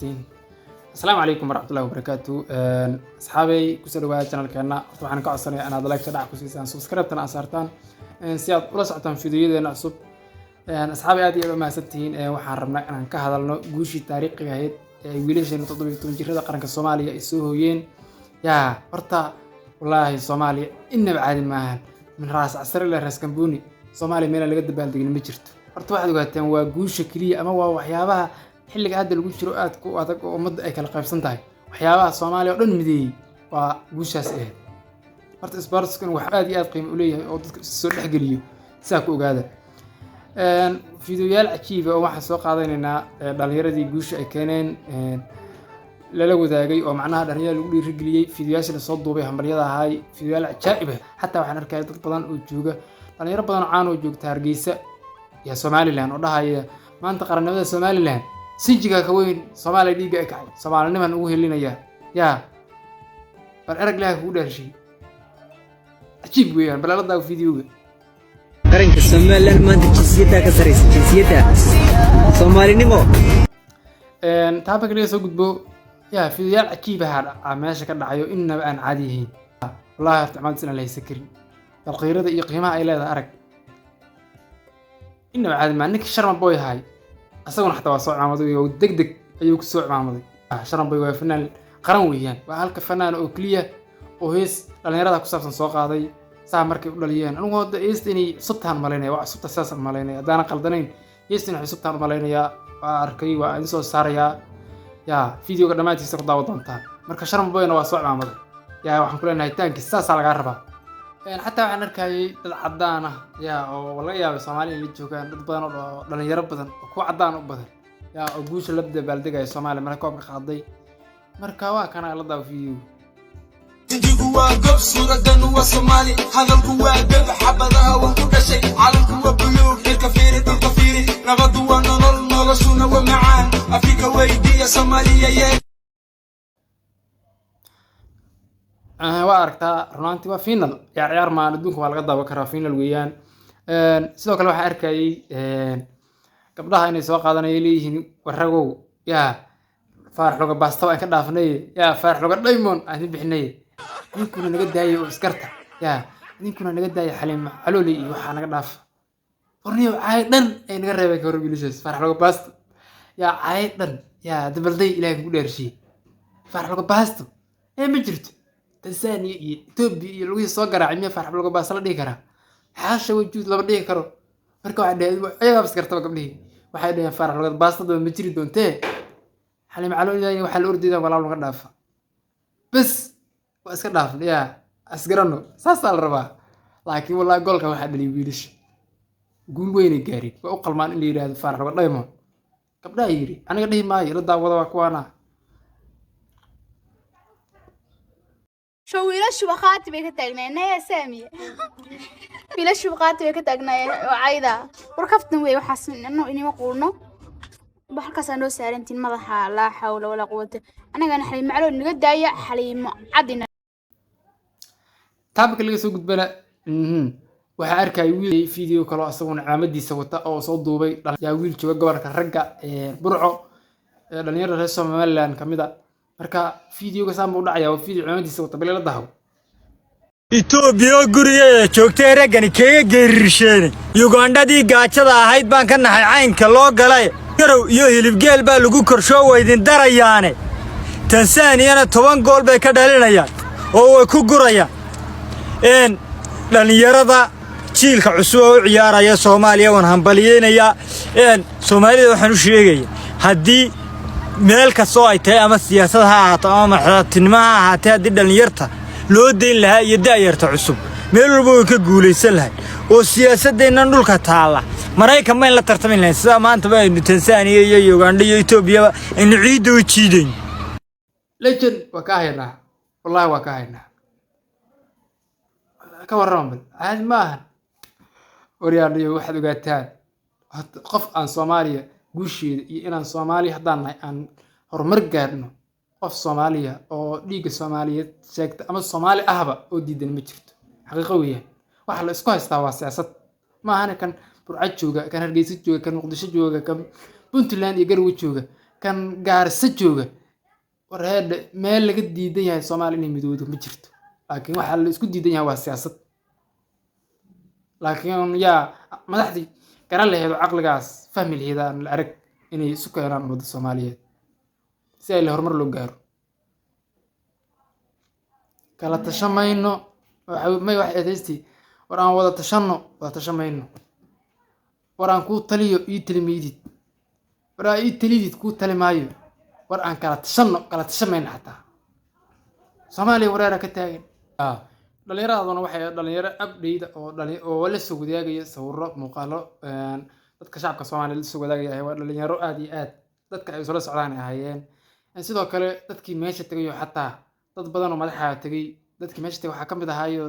السلام عليكم ورحمة الله وبركاته. أصحابي كسر ويا channel كنا طبعا كعصرني أنا ضلك شرح كوسيسان سبسكرايب تنا أسرتان سياد ولا سعتان فيديو ذي عصب. أصحابي هذه ما ستين وحرمنا أن كهذا الجوش التاريخي هيد ويليش إنه تطبيق تنجير هذا قرن الصومالي السوهيين يا برتا والله الصومالي إن بعد ما من راس عسر إلى راس كمبوني صومالي من اللي قد بالدقن مجرت برتا واحد وقتين وجوش كلي أما وحيابها xilliga hadda lagu jiro aad ku adag oo ummadda ay kala qaybsan tahay waxyaabaha Soomaaliya oo dhan mideeyay waa guushaas ahayd horta isboortskan wax aad iyo aad qiimo u leeyahay oo dadka soo dhaxgeliyo saa ku ogaada fiidiyoyaal cajiib ah oo waxaan soo qaadanaynaa dhalinyaradii guusha ay keeneen lala wadaagay oo macnaha dhalinyarada lagu dhiirigeliyay fiidiyoyaasha la soo duubay hambalyada ahay fiidiyoyaal cajiib ah xataa waxaan arkay dad badan oo jooga dhalinyaro badan oo caan oo joogta Hargeysa iyo Somaliland oo dhahaya maanta qarannimada Somaliland سيجيكا كوين صومالي ديجا كعي صومالي نمان وهي اللي نيا يا فالأرق لها كودا شيء عجيب ويان بلا رضا فيديو قرنك الصومالي ما أنت جنسيتها كسريس جنسيتها صومالي نمو تابك ليه سوق بو يا فيديو عجيبة هذا عماشة كذا عيو إننا بقى عاديين والله تعمل سنة ليه سكري القيرة دي قيمة إلى ذا أرق إننا عاد ما إنك شرم بوي هاي أصلاً حتى وصوع معمضي ودقدق أيوك سوع معمضي شرم بيوي فنان قرن ويان وهالك فنان أوكلية وهيس لأن يرادا كسبت سوق هذا ساعة مركب دليان أنا هو يستني صبتها مالينا وصبت أساسا مالينا دانا قلدنين يستني صبتها مالينا يا أركي وإنسو صار يا فيديو قداماتي يصير ضاوط أنتها مركب شرم بيوي وصوع معمضي يا وحن كلنا هيتان كساس على قربة حتى وحن نركي العدانة يا والله يا بسومالي اللي جوكان ضد بدن لأن يرب بدن ku cadaan u badan yaa oo guusha la dabaaldegay Soomaaliya marka koobka qaaday marka waa kana la daafiyo digu waa gob suuradan waa Soomaali hadalku waa dab xabadaha waan ku dhashay calanku waa buluug ka fiiri nabadu waa noloshuna waa macaan Afrika weydiya Soomaaliya waa aragtaa runtii waa final ciyaar ma adduunka waa laga daawa karaa final weeyaan sidoo kale waxa arkayay gabdhaha inay soo qaadanayay leeyihiin waragow yaa faarax laga baasto ay ka dhaafnay yaa faarax laga diamond aan bixinay ninkuna naga daayay oo iskarta yaa ninkuna naga daayay xaliim calooli iyo waxa naga dhaaf qorniyo ay dhan ay naga reebay ka horbilisay faarax laga baasto yaa ay dhan yaa dabalday ilaahay ku dheershay faarax laga baasto ma jirto Tansaaniya iyo Itoobiya iyo lagu soo garaacay faarax laga baasto la dhigi karaa xaasha wajuud laba dhigi karo marka waxa dhahay ayaga baskartaba gabdhihi waxay dhahay faarax laga baastada ma jiri doontee xaliim calooliday waxa la ordidaa walaal laga dhaafa bas waa iska dhaafnay yaa asgarano saas la rabaa laakiin wallahi goolka waxa dhalay wiilish guul weyn ay gaareen waa u qalmaan in la yiraahdo faarax laga diamond gabdhaha yiri aniga dhihi maayo la daawada waa kuwana شو ويلاش بخاتي بيك تاجنا يا سامي ويلاش بخاتي بيك تاجنا وعايدة وركفتنا ويا وحاسين إنه إني ما قولنا بحركة سنو سارنتين مضحى لا حول ولا قوة أنا كان حليم معلول نقد دايع حليم عدنا تابك اللي سوق بلا waxa arkay wiil video kale asaguna calaamadiisa wata oo soo duubay yaa wiil jooga gobolka ragga burco dhalinyarada reer Somaliland kamida marka fiidiyoga saan buu dhacayaa fiidiyo calaamadiisa wata bal la dahaw Itoobiya guriga joogtay ragani kaga geerisheen Ugandadii gaajada ahayd baan ka naxay caynka loo galay garow iyo hilib geel baa lagu korsho weydin darayaane Tansaaniyana 10 gool bay ka dhalinayaan oo way ku gurayaan dhalinyarada jiilka cusub oo ciyaaraya Soomaaliya waan hambalyeynaya Soomaalida waxaan u sheegay hadii meel ka soo ay tahay ama siyaasad ha ahaato ama madaxtinimo ha ahaatee hadii dhalinyarta loo deyn lahaa iyo daayarta cusub meel walba way ka guuleysan lahayd oo siyaasadeenna dhulka taala Mareykan ma in la tartamin lahayn sida maanta ba Tansaaniya iyo Uganda iyo Itoobiya in ciidu u jiideen legend waa ka haynaa wallahi waa ka haynaa ka warram aad maahan waryaaniyo waxaad ogaataan qof aan Soomaaliya guusheeda iyo inaan Soomaaliya hadaan nahay aan horumar gaarno qof Soomaaliya oo dhiiga Soomaaliyeed sheegta ama Soomaali ahba oo diidan ma jirto xaqiiqo weeyaan waxa la isku haystaa waa siyaasad ma ahana kan burcad jooga kan Hargeysa jooga kan Muqdisho jooga kan Puntland iyo Garowe jooga kan gaarisa jooga war heedhe meel laga diidan yahay Soomaali inay midowdo ma jirto laakiin waxa la isku diidan yahay waa siyaasad laakiin yaa madaxdii garan lahayd oo caqligaas fahmi lahayd aan la arag inay isu keenaan ummadda Soomaaliyeed si ay horumar loo gaaro kala tashamayno wax eedaysti war aan wada tashamayno war aan ku taliyo ii tilmiidid war aan ii tilidid ku talimaayo war aan kala tashamayno xataa Soomaaliya wareera ka taagan dhalinyarada waxay dhalinyaro abdeyda oo la soo wadaagaya sawirro muuqaalo dadka shacabka Soomaaliyeed la soo wadaagaya waa dhalinyaro aad iyo aad dadka ay soo socdaan ahayeen sidoo kale dadkii meesha tagay xataa dad badan oo madaxa tagay dadkii meesha tagay waxa kamid ahaayo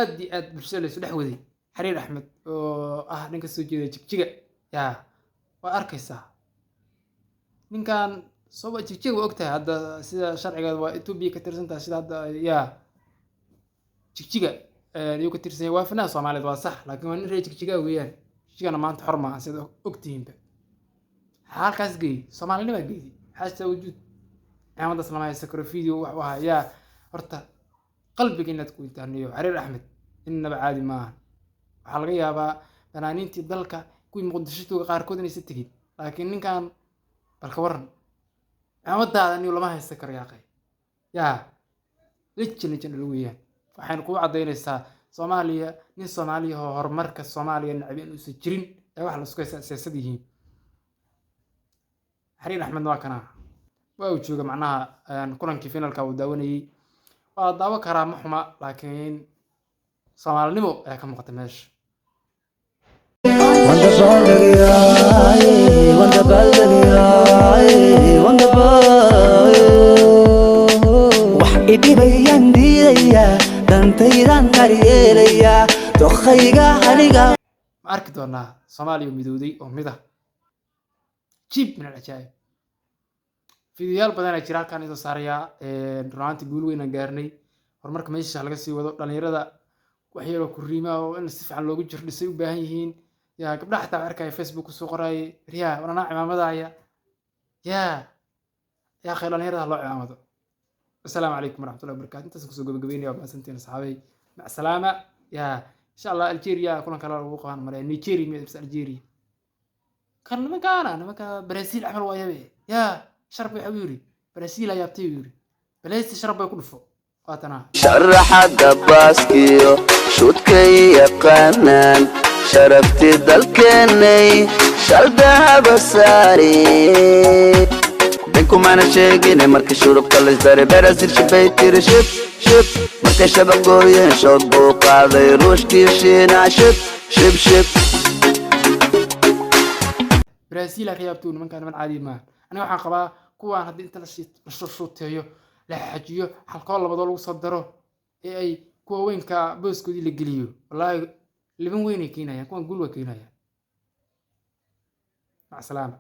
aad iyo aad bulshada la isku dhex waday Xariir Axmed oo ninka soo jeeda Jigjiga waa arkaysaa ninkan soo Jigjiga waa ogtahay hadda sida sharciga waa Itoobiya ka tirsantahay sida hadda Jigjiga iyo ka tirsan waa fanaan Soomaaliyeed waa sax laakiin waa nin reer Jigjiga weeyaan Jigjigana maanta xor ma aha sida ogtiinba halkaas geey Soomaalinima geeyay xaasta wujud عمد أصلا ما يسكر فيديو وها يا هرتا قلبك إنك تكون تهنيو حرير أحمد إننا بعادي ما حلقة يا با فنانين تضلك كوي مقدشتو غار كودني ستجيب لكن إن كان بالكورن عمد هذا إنه لما يسكر يا أخي يا ليش نجن الويان فحين قوة عضين السا صوماليا نين صوماليا هو مركز صوماليا نعبين وسجرين يا واحد لسكويس سياسيين حرير أحمد واكنا وجوجا معناها كلنكii finalka uu daawanayay waa daawo karaa ma xuma laakiin Soomaalinimo ayaa ka muuqata meesha wax idibayaan diidaya dantaydan qaryeelaya dokhayga haliga ma arki doonaa Soomaaliya midowday oo mid ah jib min al-ajaayib فيديوهات بدنا جرا كان إذا صاريا رانتي يقولوا إن قارني هرمرك ماشي على قصي وضع دلنيرة دا وحيرة كريمة وإن استفعل لو جر لسيو باهيين يا قبل حتى أركي فيسبوك وسوقراي ريا وأنا ناعم مضايا يا أخي دلنيرة الله عمده السلام عليكم ورحمة الله وبركاته أنت سكسو قبيني وما سنتين أصحابي مع السلامة يا إن شاء الله الجيريا كلنا كلا وقان مرة نيجيري بس الجيري كان ما كان برازيل عمل وياه يا شرب يا حبيبي برازيل يا بتيوري بلاش تشرب يكون فوق قاتنا شرح دباسكيو شوتكي يقنان شرفتي دلكني شلدها بساري بينكم انا شاقيني مركي شروب كل جداري برازيل شبيتي رشب شب مركي شبقوين شوقو قاضي روش كيشينا شب شب شب برازيل ريابتون من كان من عادي ما أنا waxaan qabaa kuwaan hadii inta la shooteeyo la xajiyo halka labadoo lagu soo daro ee ay kuwa weynka booskoodii la geliyo wallahi liban weyn ay keenayaan kuwan gul waa keenayaan mac salaama